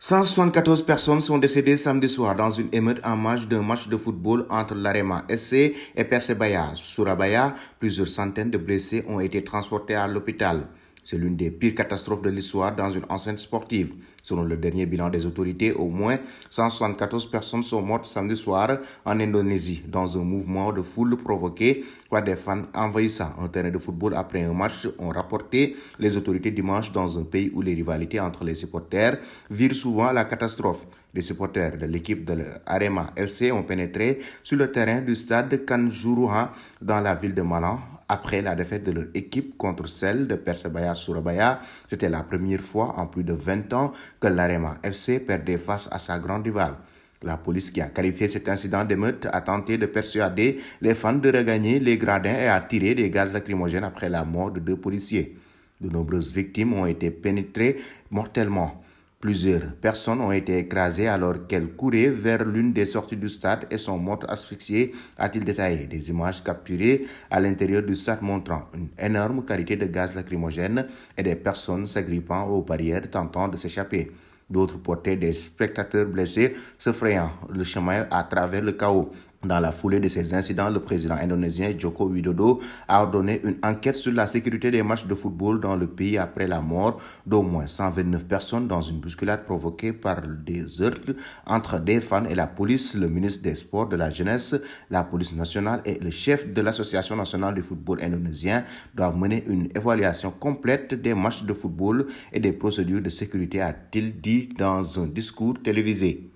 174 personnes sont décédées samedi soir dans une émeute en marge d'un match de football entre l'Arema SC et Persebaya Surabaya. Plusieurs centaines de blessés ont été transportés à l'hôpital. C'est l'une des pires catastrophes de l'histoire dans une enceinte sportive. Selon le dernier bilan des autorités, au moins 174 personnes sont mortes samedi soir en Indonésie dans un mouvement de foule provoqué par des fans envahissant un terrain de football après un match, ont rapporté les autorités dimanche dans un pays où les rivalités entre les supporters virent souvent à la catastrophe. Les supporters de l'équipe de l'Arema FC ont pénétré sur le terrain du stade Kanjuruhan dans la ville de Malang après la défaite de leur équipe contre celle de Persebaya Surabaya. C'était la première fois en plus de 20 ans que l'Arema FC perdait face à sa grande rivale. La police, qui a qualifié cet incident d'émeute, a tenté de persuader les fans de regagner les gradins et a tiré des gaz lacrymogènes après la mort de 2 policiers. De nombreuses victimes ont été pénétrées mortellement. Plusieurs personnes ont été écrasées alors qu'elles couraient vers l'une des sorties du stade et sont mortes asphyxiées, a-t-il détaillé. Des images capturées à l'intérieur du stade montrant une énorme quantité de gaz lacrymogène et des personnes s'agrippant aux barrières tentant de s'échapper. D'autres portaient des spectateurs blessés se frayant le chemin à travers le chaos. Dans la foulée de ces incidents, le président indonésien Joko Widodo a ordonné une enquête sur la sécurité des matchs de football dans le pays après la mort d'au moins 129 personnes dans une bousculade provoquée par des heurts entre des fans et la police. Le ministre des Sports, de la Jeunesse, la police nationale et le chef de l'Association nationale du football indonésien doivent mener une évaluation complète des matchs de football et des procédures de sécurité, a-t-il dit dans un discours télévisé.